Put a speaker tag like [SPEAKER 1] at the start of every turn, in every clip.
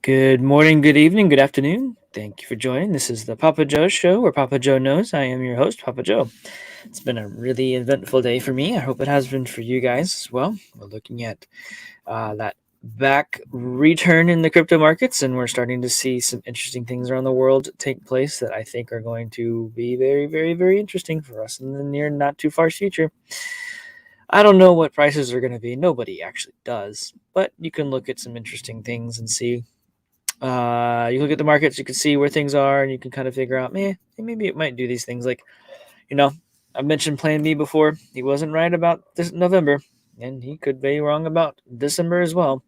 [SPEAKER 1] Good morning, good evening, good afternoon. Thank you for joining. This is the Papa Joe Show, where Papa Joe knows. I am your host, Papa Joe. It's been a really eventful day for me. I hope it has been for you guys as well. We're looking at that back return in the crypto markets, and we're starting to see some interesting things around the world take place that I think are going to be very, very, very interesting for us in the near, not too far future. I don't know what prices are going to be. Nobody actually does, but you can look at some interesting things and see. You look at the markets, you can see where things are, and you can kind of figure out, man, maybe it might do these things. Like, you know, I mentioned Plan B before. He wasn't right about this November, and he could be wrong about December as well.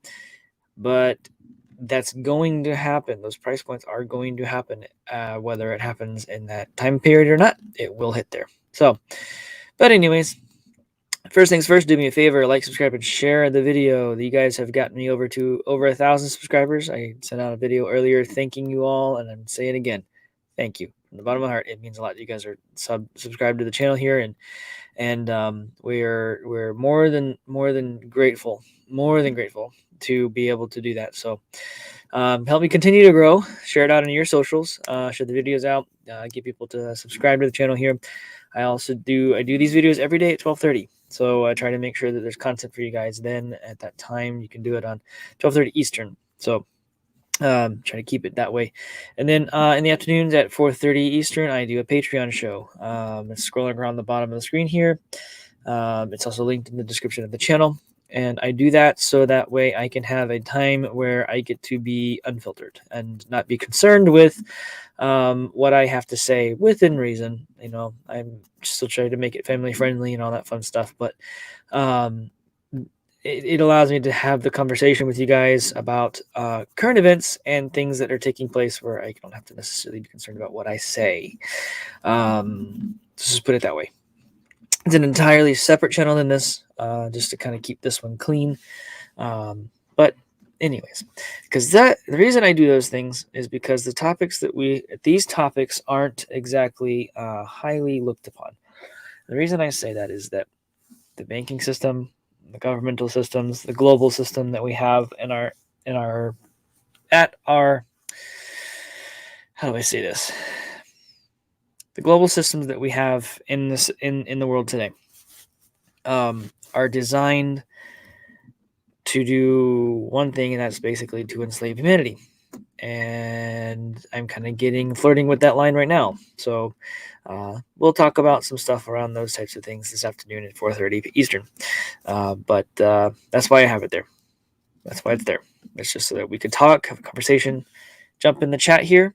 [SPEAKER 1] But that's going to happen. Those price points are going to happen, whether it happens in that time period or not. It will hit there. So, but anyways, first things first, do me a favor, like, subscribe, and share the video. You guys have gotten me over 1,000 subscribers. I sent out a video earlier thanking you all, and I'm saying it again. Thank you. From the bottom of my heart, it means a lot. You guys are subscribed to the channel here, and we're more than grateful to be able to do that. So help me continue to grow. Share it out on your socials. Share the videos out. Get people to subscribe to the channel here. I do these videos every day at 12:30. So I try to make sure that there's content for you guys then at that time. You can do it on 12:30 Eastern. So try to keep it that way. And then in the afternoons at 4:30 Eastern, I do a Patreon show. It's scrolling around the bottom of the screen here. It's also linked in the description of the channel. And I do that so that way I can have a time where I get to be unfiltered and not be concerned with what I have to say within reason. I'm still trying to make it family friendly and all that fun stuff, but it allows me to have the conversation with you guys about current events and things that are taking place where I don't have to necessarily be concerned about what I say. Let's just put it that way. It's an entirely separate channel than this, just to kind of keep this one clean. But anyways, because the reason I do those things is because these topics aren't exactly highly looked upon. The reason I say that is that the banking system, the governmental systems, the global system that we have how do I say this? The global systems that we have in the world today are designed to do one thing, and that's basically to enslave humanity. And I'm kind of flirting with that line right now. So we'll talk about some stuff around those types of things this afternoon at 4:30 Eastern. But that's why I have it there. That's why it's there. It's just so that we could talk, have a conversation, jump in the chat here,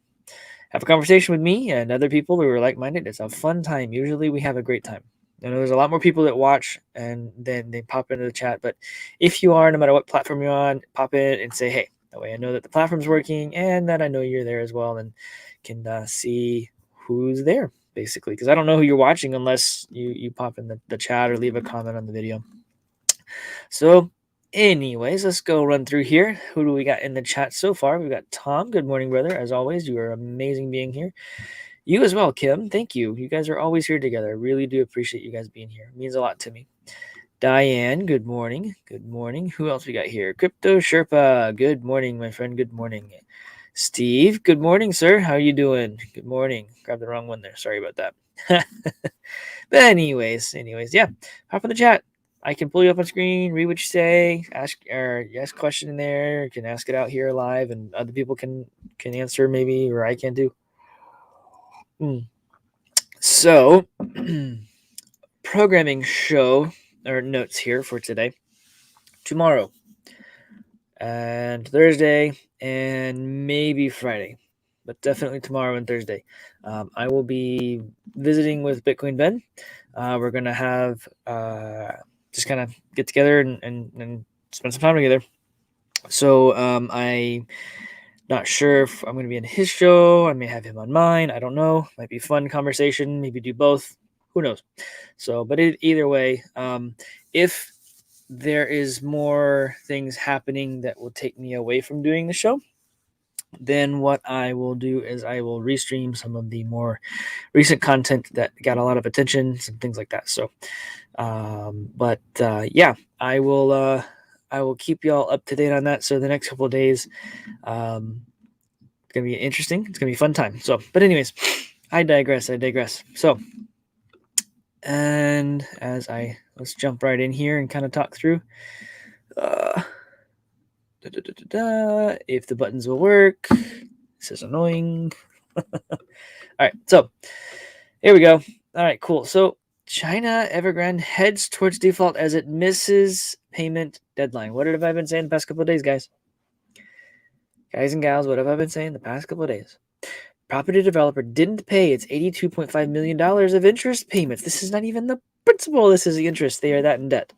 [SPEAKER 1] have a conversation with me and other people who are like-minded. It's a fun time. Usually we have a great time. I know there's a lot more people that watch and then they pop into the chat. But if you are, no matter what platform you're on, pop in and say, hey. That way I know that the platform's working and that I know you're there as well and can see who's there, basically. Because I don't know who you're watching unless you pop in the chat or leave a comment on the video. So anyways, let's go run through here. Who do we got in the chat so far? We've got Tom. Good morning, brother. As always, you are amazing being here. You as well, Kim. Thank you. You guys are always here together. I really do appreciate you guys being here. It means a lot to me. Diane, good morning. Good morning. Who else we got here? Crypto Sherpa. Good morning, my friend. Good morning. Steve, good morning, sir. How are you doing? Good morning. Grabbed the wrong one there. Sorry about that. But anyways, yeah. Hop in the chat. I can pull you up on screen, read what you say, ask a question in there. You can ask it out here live, and other people can answer maybe, or I can too. So, programming show or notes here for today, tomorrow, and Thursday, and maybe Friday, but definitely tomorrow and Thursday. I will be visiting with Bitcoin Ben. We're gonna have just kind of get together and spend some time together. So I'm not sure if I'm going to be in his show. I may have him on mine. I don't know. Might be a fun conversation. Maybe do both. Who knows? So, but either way, if there is more things happening that will take me away from doing the show, then what I will do is I will restream some of the more recent content that got a lot of attention, some things like that. So, yeah, I will I will keep y'all up to date on that. So the next couple of days, it's going to be interesting. It's going to be a fun time. So, but anyways, I digress. So, and let's jump right in here and kind of talk through if the buttons will work. This is annoying. All right, so here we go. All right, cool. So China Evergrande heads towards default as it misses payment deadline. What have I been saying the past couple of days, guys? Guys and gals, what have I been saying the past couple of days? Property developer didn't pay its $82.5 million of interest payments. This is not even the principal. This is the interest. They are that in debt.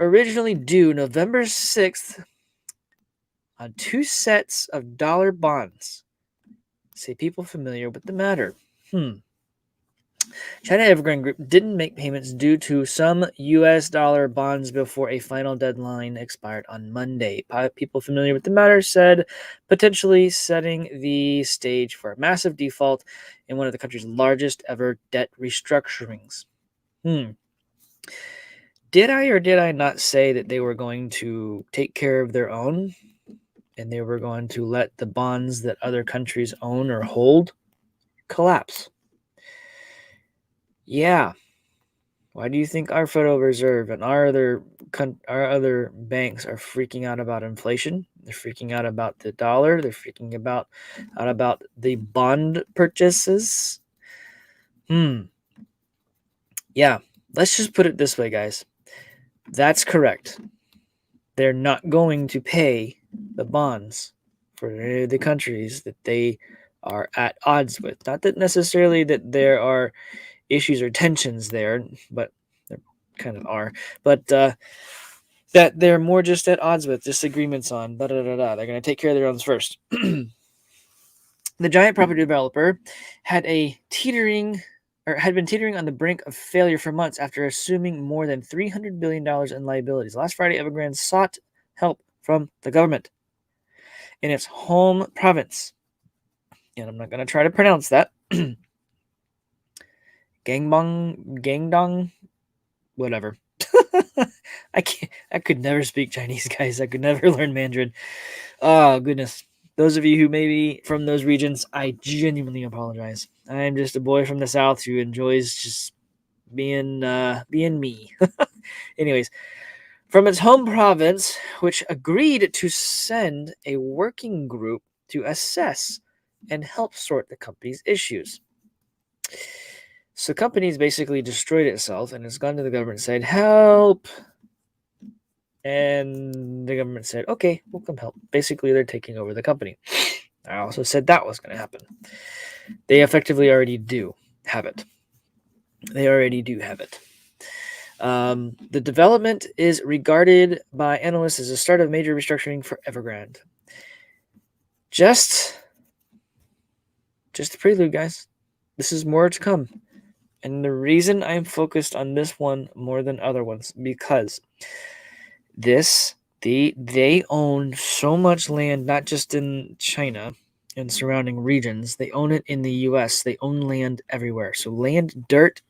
[SPEAKER 1] Originally due November 6th on 2 sets of dollar bonds. Say people familiar with the matter. China Evergrande Group didn't make payments due to some U.S. dollar bonds before a final deadline expired on Monday. People familiar with the matter said potentially setting the stage for a massive default in one of the country's largest ever debt restructurings. Did I or did I not say that they were going to take care of their own and they were going to let the bonds that other countries own or hold collapse? Yeah. Why do you think our Federal Reserve and our other banks are freaking out about inflation? They're freaking out about the dollar. They're freaking out about the bond purchases. Yeah, let's just put it this way, guys. That's correct. They're not going to pay the bonds for the countries that they are at odds with. Not that necessarily that there are issues or tensions there, but there kind of are. But that they're more just at odds with, disagreements on, They're going to take care of their own first. The giant property developer had been teetering on the brink of failure for months after assuming more than $300 billion in liabilities. Last Friday, Evergrande sought help from the government in its home province. And I'm not going to try to pronounce that. Gangdong, whatever. I could never speak Chinese, guys. I could never learn Mandarin. Oh, goodness. Those of you who may be from those regions, I genuinely apologize. I'm just a boy from the South who enjoys just being me. Anyways, from its home province, which agreed to send a working group to assess and help sort the company's issues. So the company's basically destroyed itself and has gone to the government and said, help. And the government said, okay, we'll come help. Basically, they're taking over the company. I also said that was going to happen. They effectively already do have it. The development is regarded by analysts as a start of major restructuring for Evergrande. Just the prelude, guys. This is more to come. And the reason I'm focused on this one more than other ones, because they own so much land, not just in China and surrounding regions. They own it in the U.S. They own land everywhere. So land, dirt.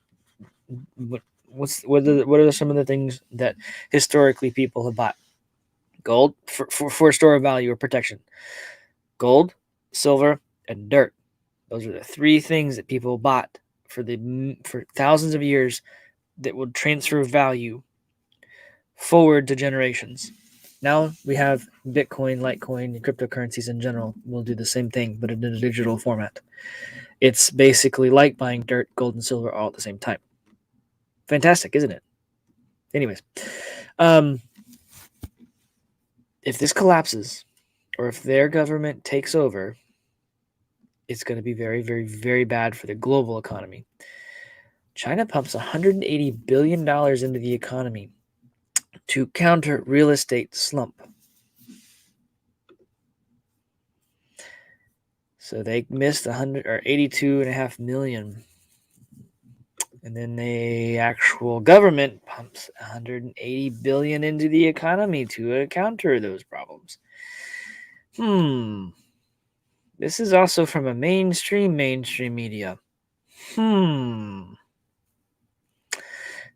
[SPEAKER 1] What are some of the things that historically people have bought? Gold for a store of value or protection. Gold, silver, and dirt. Those are the 3 things that people bought for thousands of years that would transfer value forward to generations. Now we have Bitcoin, Litecoin, and cryptocurrencies in general will do the same thing, but in a digital format. It's basically like buying dirt, gold, and silver all at the same time. Fantastic, isn't it? Anyways, if this collapses, or if their government takes over, it's going to be very, very, very bad for the global economy. China pumps $180 billion into the economy to counter real estate slump. So they missed 82.5 million. And then the actual government pumps 180 billion into the economy to counter those problems. This is also from a mainstream media.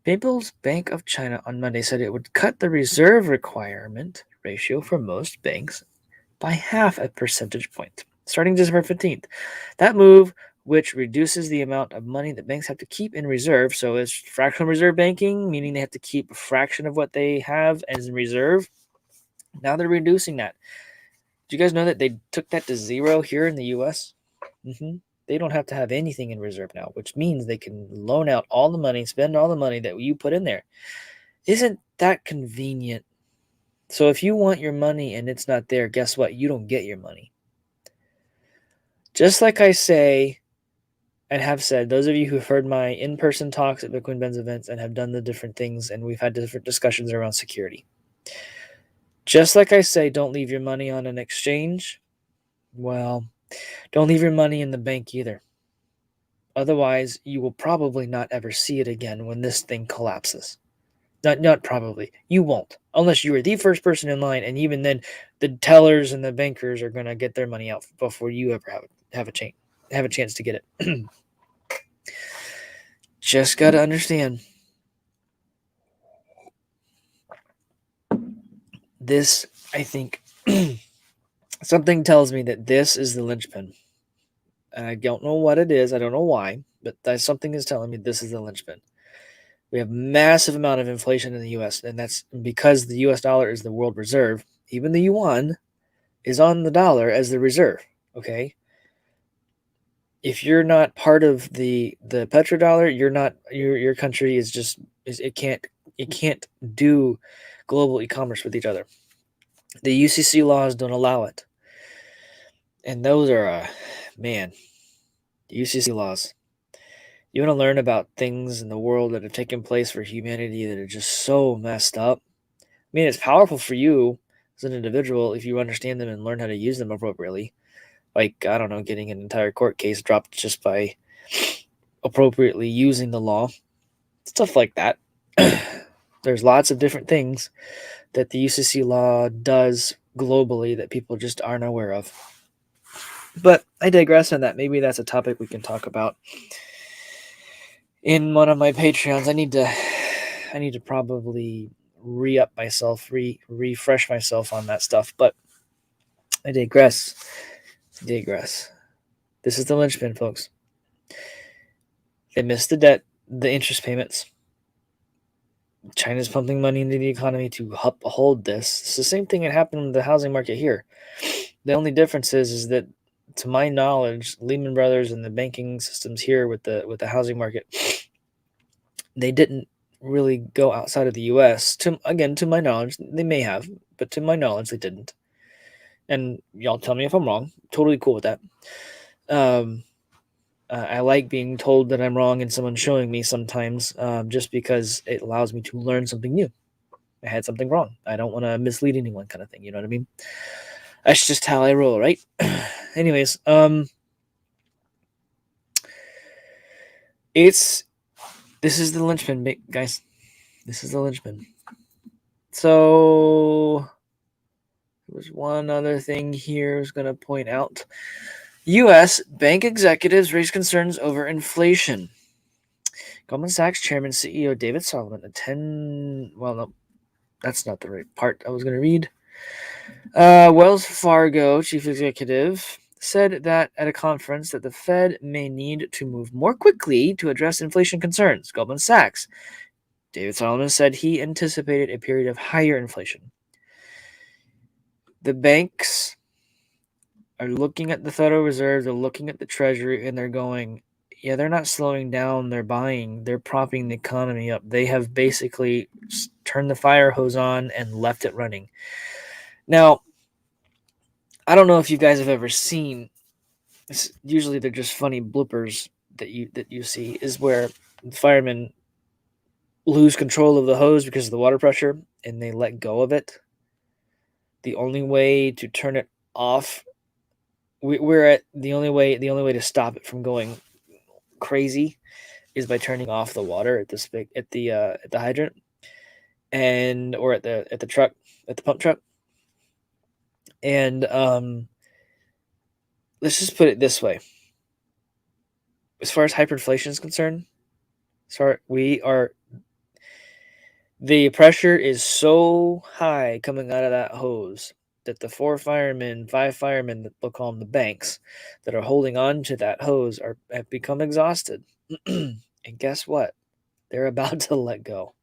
[SPEAKER 1] People's Bank of China on Monday said it would cut the reserve requirement ratio for most banks by half a percentage point, starting December 15th. That move, which reduces the amount of money that banks have to keep in reserve, so it's fractional reserve banking, meaning they have to keep a fraction of what they have as in reserve. Now they're reducing that. Do you guys know that they took that to zero here in the U.S.? They don't have to have anything in reserve now, which means they can loan out all the money, spend all the money that you put in there. Isn't that convenient? So if you want your money and it's not there, guess what? You don't get your money. Just like I say and have said, those of you who've heard my in-person talks at Bitcoin Ben's events and have done the different things, and we've had different discussions around security. Just like I say, don't leave your money on an exchange. Well, don't leave your money in the bank either. Otherwise, you will probably not ever see it again when this thing collapses. Not probably. You won't. Unless you are the first person in line, and even then, the tellers and the bankers are going to get their money out before you ever have a chance to get it. Just got to understand. This, I think, something tells me that this is the linchpin. And I don't know what it is. I don't know why, but something is telling me this is the linchpin. We have massive amount of inflation in the U.S., and that's because the U.S. dollar is the world reserve. Even the yuan is on the dollar as the reserve, okay? If you're not part of the petrodollar, you're not your country is just it can't do global e-commerce with each other. The UCC laws don't allow it. And those are man, UCC laws. You want to learn about things in the world that have taken place for humanity that are just so messed up. I mean, it's powerful for you as an individual if you understand them and learn how to use them appropriately. Like, I don't know, getting an entire court case dropped just by appropriately using the law. Stuff like that. There's lots of different things that the UCC law does globally that people just aren't aware of. But I digress on that. Maybe that's a topic we can talk about in one of my Patreons. I need to probably re-up myself, refresh myself on that stuff. But I digress. This is the linchpin, folks. They missed the debt, the interest payments. China's pumping money into the economy to uphold this. It's the same thing that happened with the housing market here. The only difference is that, to my knowledge, Lehman Brothers and the banking systems here with the housing market, they didn't really go outside of the U.S. To my knowledge, they may have, but to my knowledge, they didn't. And y'all tell me if I'm wrong. Totally cool with that. I like being told that I'm wrong and someone showing me sometimes, just because it allows me to learn something new. I had something wrong. I don't want to mislead anyone, kind of thing. You know what I mean? That's just how I roll, right? Anyways, this is the linchpin, guys. This is the linchpin. So there's one other thing here I was going to point out. U.S. bank executives raise concerns over inflation. Goldman Sachs chairman CEO David Solomon no, that's not the right part I was going to read. Wells Fargo chief executive said that at a conference that the Fed may need to move more quickly to address inflation concerns. Goldman Sachs. David Solomon said he anticipated a period of higher inflation. The banks are looking at the Federal Reserve, they're looking at the Treasury, and they're going, yeah, they're not slowing down, they're buying, they're propping the economy up. They have basically turned the fire hose on and left it running. Now, I don't know if you guys have ever seen, usually they're just funny bloopers that you see, is where the firemen lose control of the hose because of the water pressure and they let go of it. The only way to turn it off, the only way to stop it from going crazy is by turning off the water at the hydrant or at the truck, at the pump truck. And let's just put it this way. As far as hyperinflation is concerned, The pressure is so high coming out of that hose that the 5 firemen, that we'll call them the banks, that are holding on to that hose have become exhausted. And guess what? They're about to let go.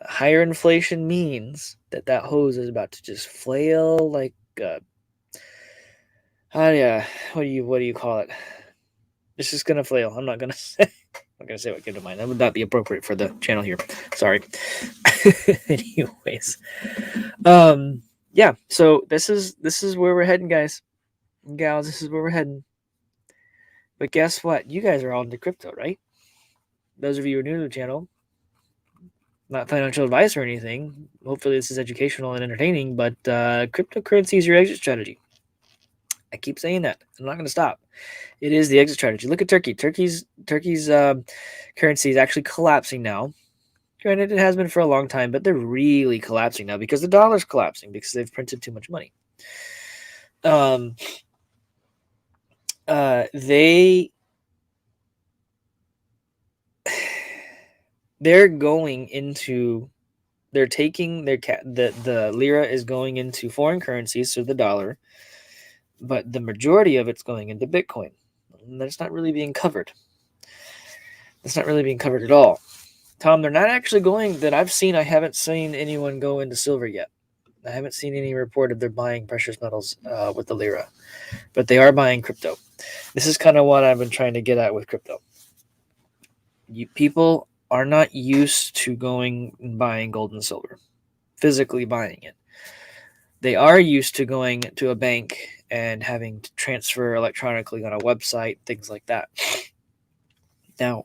[SPEAKER 1] Higher inflation means that hose is about to just flail like what do you call it? It's just gonna flail. I'm not gonna say. I'm gonna say what came to mind. That would not be appropriate for the channel here. Sorry. Anyways, yeah. So this is where we're heading, guys and gals. This is where we're heading. But guess what? You guys are all into crypto, right? Those of you who are new to the channel, not financial advice or anything. Hopefully, this is educational and entertaining. But cryptocurrency is your exit strategy. I keep saying that. I'm not going to stop. It is the exit strategy. Look at Turkey. Turkey's currency is actually collapsing now. Granted, it has been for a long time, but they're really collapsing now because the dollar's collapsing because they've printed too much money. They're going into, they're taking the lira is going into foreign currencies, so the dollar, but the majority of it's going into Bitcoin. And that's not really being covered. That's not really being covered at all. Tom, they're not actually going, that I've seen, I haven't seen anyone go into silver yet. I haven't seen any report of they're buying precious metals with the lira, but they are buying crypto. This is kind of what I've been trying to get at with crypto. People are not used to going and buying gold and silver, physically buying it. They are used to going to a bank and having to transfer electronically on a website, things like that. Now,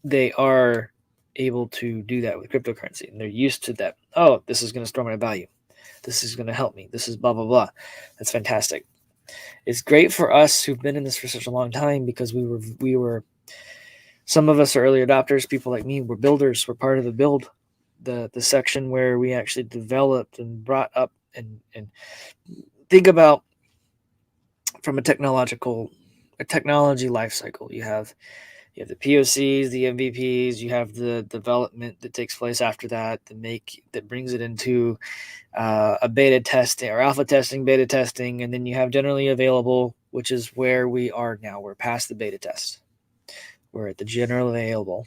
[SPEAKER 1] they are able to do that with cryptocurrency, and they're used to that. Oh, this is going to store my value. This is going to help me. This is blah, blah, blah. That's fantastic. It's great for us who've been in this for such a long time because we were some of us are early adopters. People like me, we're builders. We're part of the build, the section where we actually developed and brought up and think about from a technology life cycle. You have the POCs, the MVPs, you have the development that takes place after that, that brings it into a beta testing or alpha testing, beta testing, and then you have generally available, which is where we are now. We're past the beta test. We're at the general available.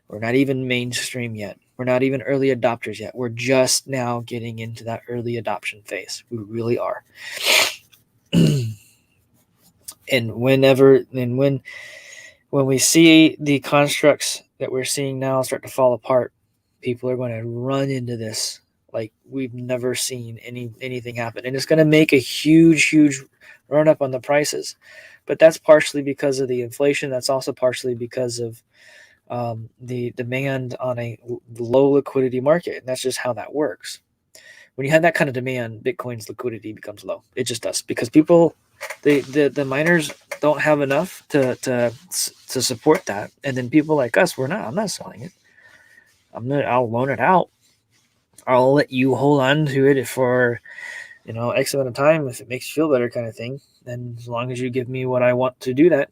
[SPEAKER 1] We're not even mainstream yet. We're not even early adopters yet. We're just now getting into that early adoption phase. We really are. And when we see the constructs that we're seeing now start to fall apart, people are going to run into this like we've never seen anything happen. And it's going to make a huge run up on the prices. But that's partially because of the inflation. That's also partially because of the demand on a low liquidity market. And that's just how that works. When you have that kind of demand, Bitcoin's liquidity becomes low. It just does, because people, the miners don't have enough to support that. And then people like us, I'm not selling it. I'll loan it out. I'll let you hold on to it for, X amount of time if it makes you feel better, kind of thing. And as long as you give me what I want to do that,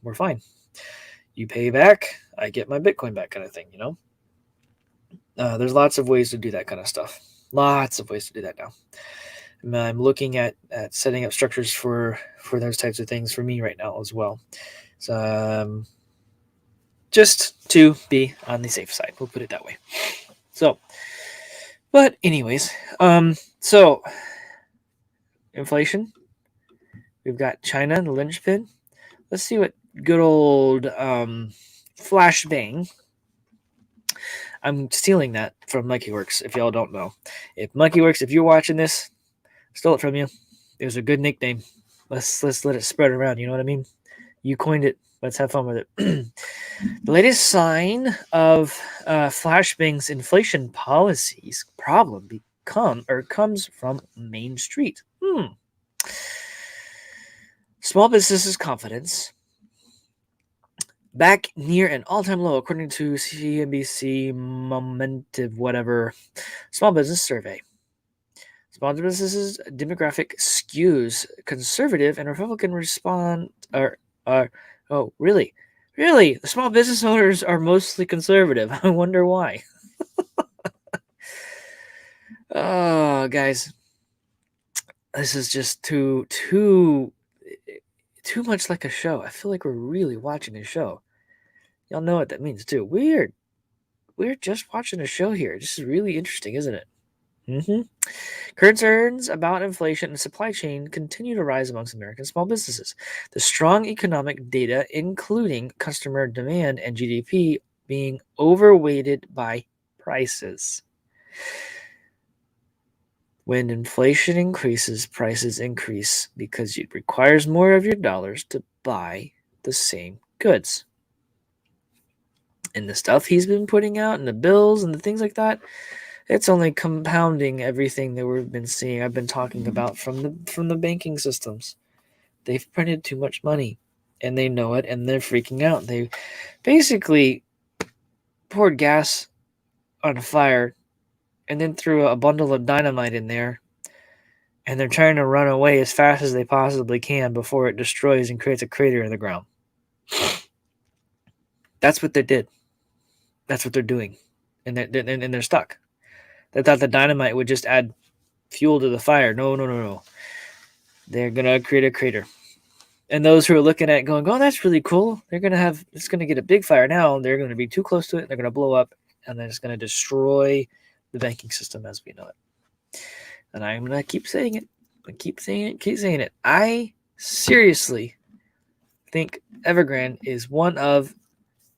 [SPEAKER 1] we're fine. You pay back, I get my Bitcoin back, kind of thing, There's lots of ways to do that kind of stuff. Lots of ways to do that now. I'm looking at setting up structures for those types of things for me right now as well. So just to be on the safe side, we'll put it that way. So, but anyways, so inflation. We've got China, the linchpin. Let's see what good old flashbang. I'm stealing that from Monkeyworks, if y'all don't know. If Monkeyworks, if you're watching this, stole it from you. It was a good nickname. Let's let it spread around, you know what I mean? You coined it. Let's have fun with it. The latest sign of Flashbang's inflation policies problem comes from Main Street. Small businesses' confidence back near an all-time low, according to CNBC Momentive whatever small business survey. Small businesses' demographic skews conservative, and Republican oh, really? Really? The small business owners are mostly conservative. I wonder why. Oh, guys, this is just too much like a show. I feel like we're really watching a show. Y'all know what that means too. We're just watching a show here. This is really interesting, isn't it? Mm-hmm. Concerns about inflation and supply chain continue to rise amongst American small businesses. The strong economic data, including customer demand and GDP, being overweighted by prices. When inflation increases, prices increase because it requires more of your dollars to buy the same goods. And the stuff he's been putting out and the bills and the things like that, it's only compounding everything that we've been seeing. I've been talking about from the banking systems. They've printed too much money and they know it and they're freaking out. They basically poured gas on a fire and then threw a bundle of dynamite in there, and they're trying to run away as fast as they possibly can before it destroys and creates a crater in the ground. That's what they did. That's what they're doing. And they're stuck. They thought the dynamite would just add fuel to the fire. No. They're going to create a crater. And those who are looking at it going, oh, that's really cool. It's going to get a big fire now. They're going to be too close to it. They're going to blow up. And then it's going to destroy the banking system as we know it. And I'm going to keep saying it. Keep saying it. I seriously think Evergrande is one of,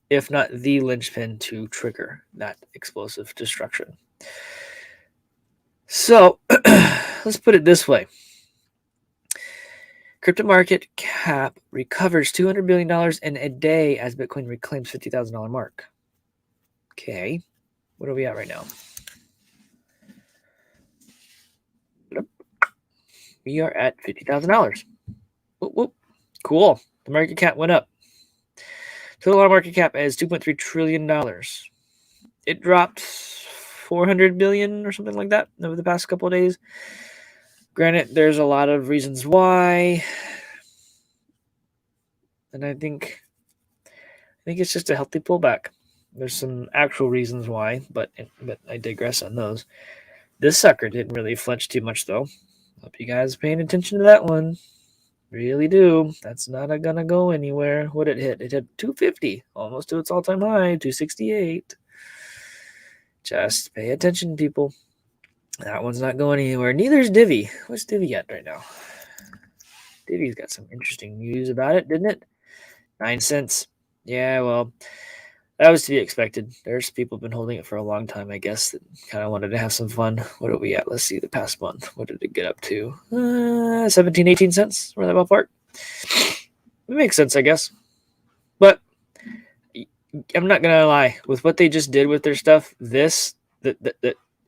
[SPEAKER 1] if not the linchpin to trigger that explosive destruction. So let's put it this way. Crypto market cap recovers $200 billion in a day as Bitcoin reclaims $50,000 mark. Okay, what are we at right now? We are at $50,000. Cool. The market cap went up. Total market cap is $2.3 trillion. It dropped 400 billion or something like that over the past couple of days. Granted, there's a lot of reasons why, and I think it's just a healthy pullback. There's some actual reasons why, but I digress on those. This sucker didn't really flinch too much, though. Hope you guys are paying attention to that one. Really do. That's not gonna go anywhere. What it hit? It hit 250, almost to its all-time high, 268. Just pay attention, people. That one's not going anywhere. Neither is Divi. What's Divi at right now? Divi's got some interesting news about it, didn't it? 9 cents. Yeah, well, that was to be expected. There's people been holding it for a long time, I guess, that kind of wanted to have some fun. What are we at? Let's see the past month. What did it get up to? 17, 18 cents. Where that ballpark? It makes sense, I guess. But I'm not gonna lie. With what they just did with their stuff, the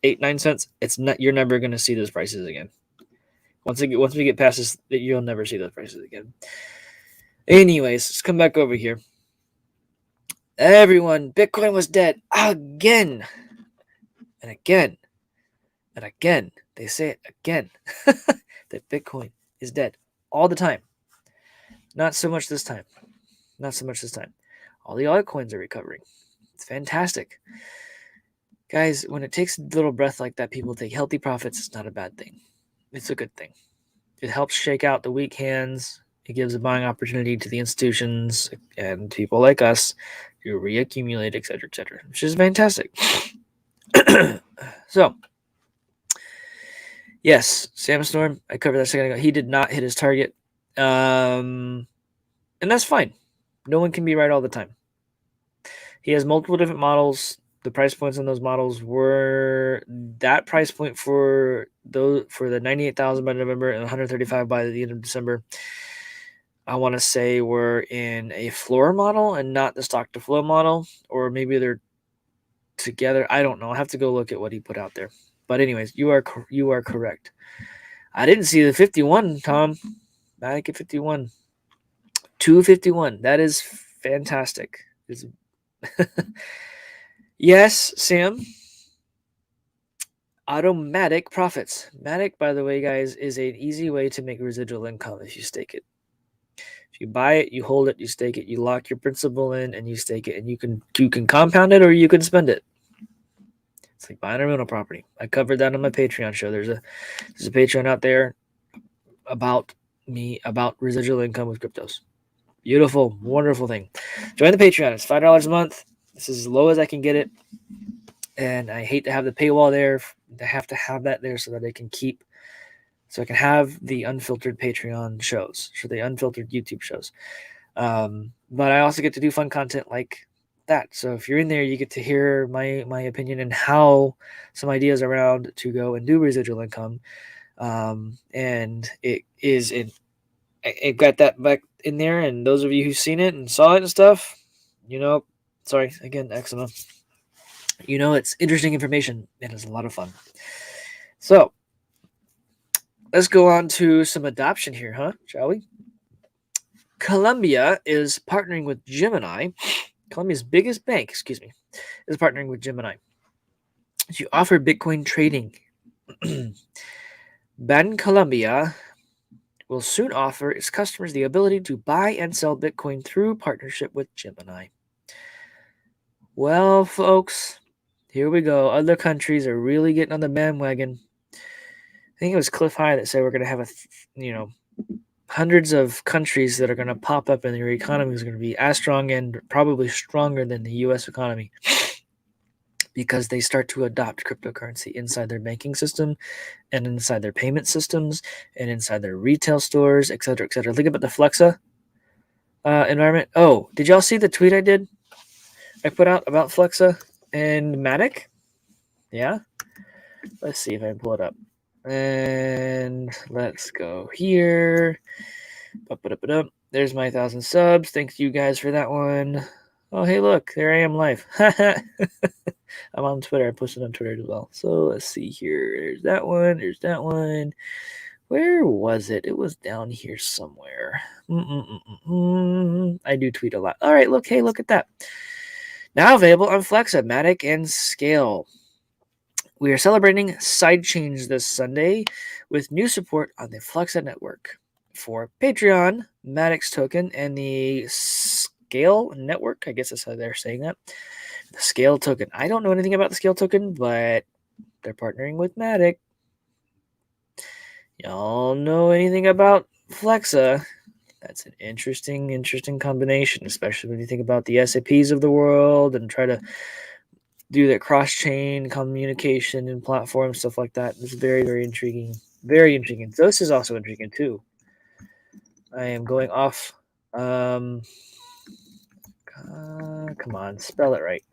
[SPEAKER 1] 8, 9 cents, it's not. You're never gonna see those prices again. Once we get past this, you'll never see those prices again. Anyways, let's come back over here. Everyone, Bitcoin was dead again. And again. And again. They say it again. That Bitcoin is dead all the time. Not so much this time. All the altcoins are recovering. It's fantastic. Guys, when it takes a little breath like that, people take healthy profits. It's not a bad thing. It's a good thing. It helps shake out the weak hands. It gives a buying opportunity to the institutions and people like us to reaccumulate, etc., which is fantastic. So, yes, Sam Storm, I covered that a second ago. He did not hit his target. And that's fine. No one can be right all the time. He has multiple different models. The price points on those models were that price point for the 98,000 by November and 135 by the end of December. I want to say we're in a floor model and not the stock to flow model, or maybe they're together. I don't know. I have to go look at what he put out there. But anyways, you are correct. I didn't see the 51, Tom. Back at 51. 251. That is fantastic. Yes, Sam. Automatic profits. Matic, by the way, guys, is an easy way to make residual income if you stake it. If you buy it, you hold it, you stake it, you lock your principal in, and you stake it, and you can compound it or you can spend it. It's like buying a rental property. I covered that on my Patreon show. There's a Patreon out there about me, about residual income with cryptos. Beautiful, wonderful thing. Join the Patreon. It's $5 a month. This is as low as I can get it. And I hate to have the paywall there. I have to have that there so that I can have the unfiltered Patreon shows, so the unfiltered YouTube shows. But I also get to do fun content like that. So if you're in there, you get to hear my opinion and how some ideas around to go and do residual income. And it got that back in there. And those of you who've seen it and saw it and stuff, sorry, again, eczema. It's interesting information and it's a lot of fun. So let's go on to some adoption here, huh? Shall we? Colombia is partnering with Gemini. Colombia's biggest bank, is partnering with Gemini to offer Bitcoin trading. Bancolombia will soon offer its customers the ability to buy and sell Bitcoin through partnership with Gemini. Well, folks, here we go. Other countries are really getting on the bandwagon. I think it was Cliff High that said we're going to have hundreds of countries that are going to pop up and their economy is going to be as strong and probably stronger than the U.S. economy because they start to adopt cryptocurrency inside their banking system and inside their payment systems and inside their retail stores, et cetera, et cetera. Think about the Flexa environment. Oh, did y'all see the tweet I put out about Flexa and Matic? Yeah? Let's see if I can pull it up. And let's go here. There's my 1,000 subs. Thanks you guys for that one. Oh, hey, look, there I am live. I'm on Twitter. I posted on Twitter as well. So let's see here. There's that one. There's that one. Where was it? It was down here somewhere. I do tweet a lot. All right, look. Hey, look at that. Now available on Flexa, Matic, and Scale. We are celebrating sidechains this Sunday with new support on the Flexa network for Patreon, Matic's token, and the Scale network. I guess that's how they're saying that. The Scale token. I don't know anything about the Scale token, but they're partnering with Matic. Y'all know anything about Flexa? That's an interesting combination, especially when you think about the SAPs of the world and try to do that cross-chain communication and platform stuff like that. It's very, very intriguing. Very intriguing. This is also intriguing too. I am going off. Come on, spell it right.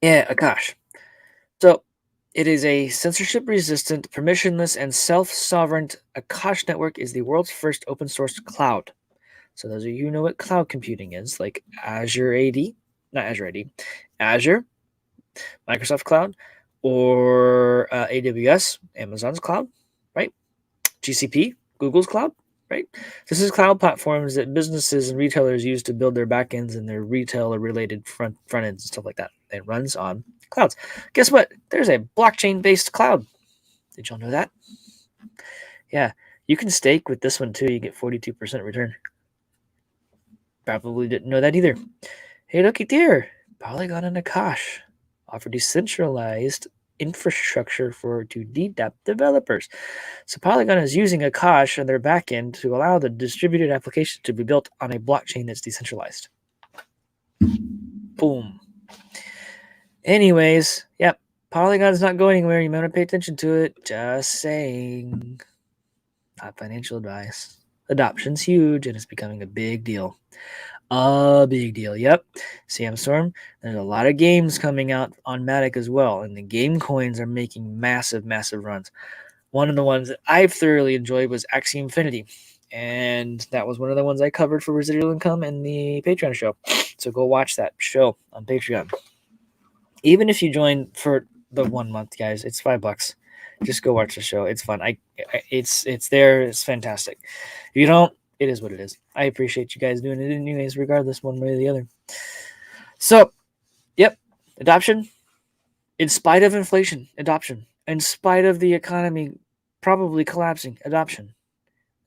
[SPEAKER 1] Yeah, Akash. So it is a censorship-resistant, permissionless, and self-sovereign. Akash network is the world's first open-source cloud. So those of you who know what cloud computing is, like Azure, Microsoft Cloud, or AWS, Amazon's cloud, right? GCP, Google's cloud, right? This is cloud platforms that businesses and retailers use to build their backends and their retailer-related front ends and stuff like that. It runs on clouds. Guess what? There's a blockchain-based cloud. Did y'all know that? Yeah, you can stake with this one too. You get 42% return. Probably didn't know that either. Hey, looky there. Polygon and Akash offer decentralized infrastructure to DDApp developers. So Polygon is using Akash on their backend to allow the distributed application to be built on a blockchain that's decentralized. Boom. Anyways, yep. Polygon's not going anywhere. You might want to pay attention to it. Just saying. Not financial advice. Adoption's huge and it's becoming a big deal. A big deal. Yep. Samstorm. There's a lot of games coming out on Matic as well. And the game coins are making massive runs. One of the ones that I've thoroughly enjoyed was Axie Infinity. And that was one of the ones I covered for Residual Income in the Patreon show. So go watch that show on Patreon. Even if you join for the 1 month, guys, it's $5. Just go watch the show. It's fun. It's there. It's fantastic. If you don't, it is what it is. I appreciate you guys doing it anyways, regardless, one way or the other. So, yep, adoption. In spite of inflation, adoption. In spite of the economy probably collapsing, adoption.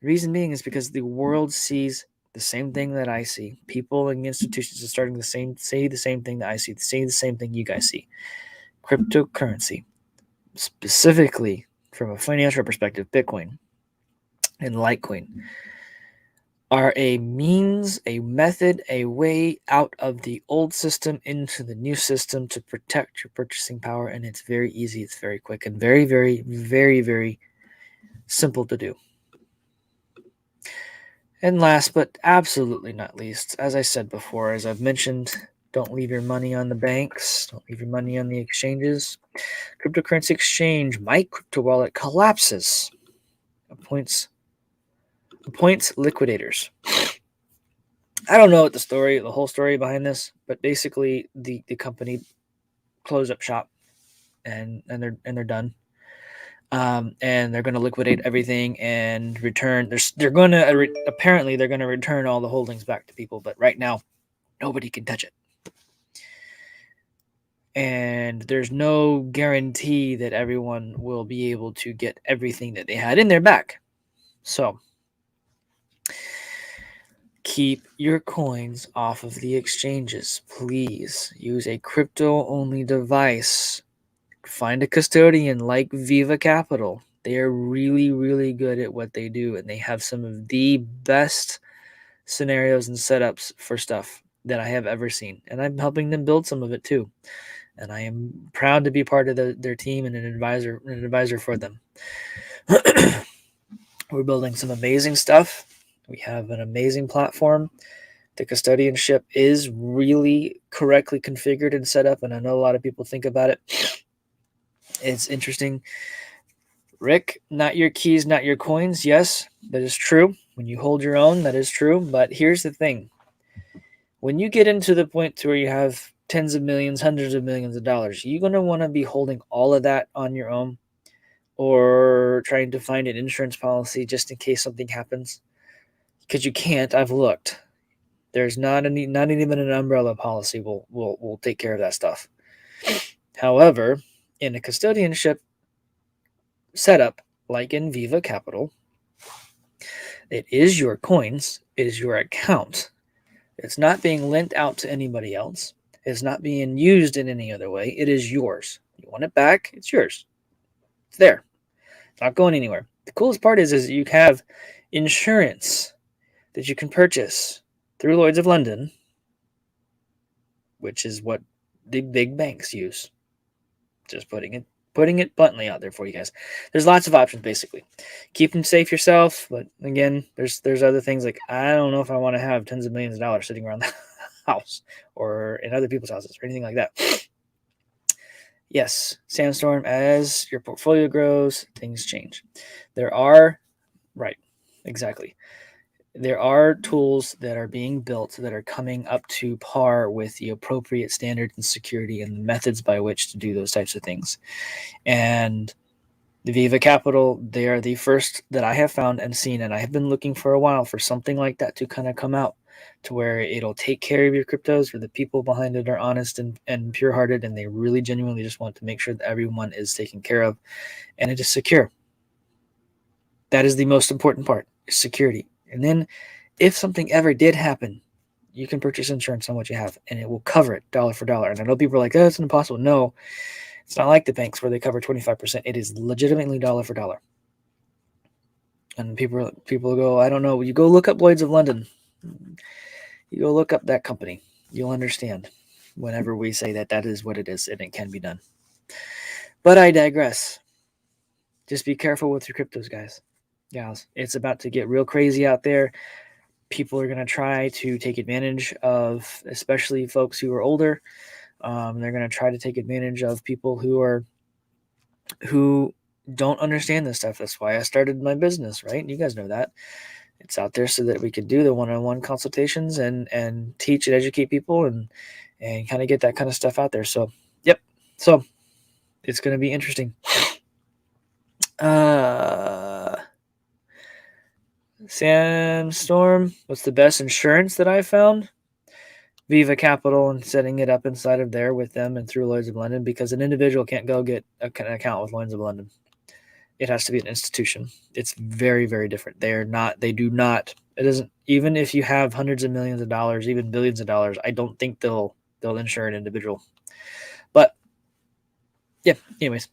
[SPEAKER 1] The reason being is because the world sees the same thing that I see. People and institutions are starting to say the same thing that I see, say the same thing you guys see. Cryptocurrency, specifically from a financial perspective, Bitcoin and Litecoin, are a means, a method, a way out of the old system into the new system to protect your purchasing power. And it's very easy, it's very quick, and very, very, very, very simple to do. And last but absolutely not least, as I said before, as I've mentioned, don't leave your money on the banks, don't leave your money on the exchanges. Cryptocurrency exchange, my crypto wallet collapses, appoints liquidators. I don't know what the whole story behind this, but basically the company closed up shop and they're done. And they're going to liquidate everything and return. They're going to apparently they're going to return all the holdings back to people, but right now nobody can touch it. And there's no guarantee that everyone will be able to get everything that they had in their back. So keep your coins off of the exchanges, please. Use a crypto-only device. Find a custodian like Viva Capital. They are really, really good at what they do, and they have some of the best scenarios and setups for stuff that I have ever seen. And I'm helping them build some of it too. And I am proud to be part of their team and an advisor for them. We're building some amazing stuff. We have an amazing platform. The custodianship is really correctly configured and set up, and I know a lot of people think about it. It's interesting. Rick, not your keys, not your coins. Yes, that is true. When you hold your own, that is true. But here's the thing. When you get into the point to where you have tens of millions, hundreds of millions of dollars, you're going to want to be holding all of that on your own or trying to find an insurance policy just in case something happens. Because you can't. I've looked. There's not even an umbrella policy will take care of that stuff. However, in a custodianship setup like in Viva Capital, it is your coins, it is your account. It's not being lent out to anybody else. It's not being used in any other way. It is yours. You want it back, it's yours. It's there. It's not going anywhere. The coolest part is you have insurance that you can purchase through Lloyd's of London, which is what the big banks use. Just putting it bluntly out there for you guys. There's lots of options, basically. Keep them safe yourself, but again, there's other things like I don't know if I want to have tens of millions of dollars sitting around the house or in other people's houses or anything like that. Yes, Sandstorm, as your portfolio grows, things change. There are tools that are being built that are coming up to par with the appropriate standards and security and the methods by which to do those types of things. And the Viva Capital, they are the first that I have found and seen, and I have been looking for a while for something like that to kind of come out to where it'll take care of your cryptos, where the people behind it are honest and pure-hearted, and they really genuinely just want to make sure that everyone is taken care of and it is secure. That is the most important part, is security. And then if something ever did happen, you can purchase insurance on what you have, and it will cover it dollar for dollar. And I know people are like, oh, it's impossible. No, it's not like the banks where they cover 25%. It is legitimately dollar for dollar. And people go, I don't know. You go look up Lloyd's of London. You go look up that company. You'll understand whenever we say that is what it is, and it can be done. But I digress. Just be careful with your cryptos, guys. Gals. It's about to get real crazy out there. People are going to try to take advantage of, especially folks who are older. They're going to try to take advantage of people who don't understand this stuff. That's why I started my business, right? You guys know that. It's out there so that we could do the one-on-one consultations and teach and educate people and kind of get that kind of stuff out there. So, yep. So, it's going to be interesting. Sandstorm, what's the best insurance that I found? Viva Capital, and setting it up inside of there with them and through Lloyd's of London, because an individual can't go get an account with Lloyd's of London. It has to be an institution. It's very, very different. They do not It isn't, even if you have hundreds of millions of dollars, even billions of dollars, I don't think they'll insure an individual. But yeah, anyways,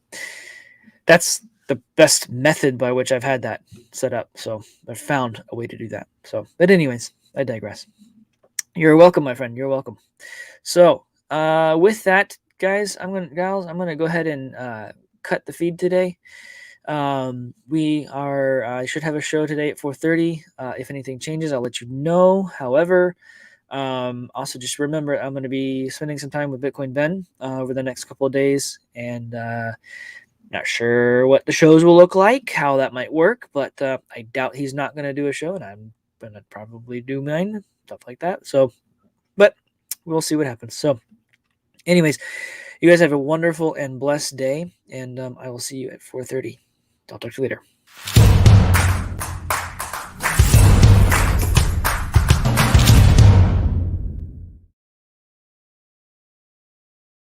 [SPEAKER 1] that's the best method by which I've had that set up. So I found a way to do that. So, but anyways, I digress. You're welcome, my friend. You're welcome. So, with that, guys, I'm gonna go ahead and cut the feed today. We are I should have a show today at 4:30. If anything changes, I'll let you know. However, also just remember I'm going to be spending some time with Bitcoin Ben over the next couple of days, and not sure what the shows will look like, how that might work, but I doubt he's not going to do a show, and I'm going to probably do mine, stuff like that. So, but we'll see what happens. So, anyways, you guys have a wonderful and blessed day, and I will see you at 4:30. I'll talk to you later.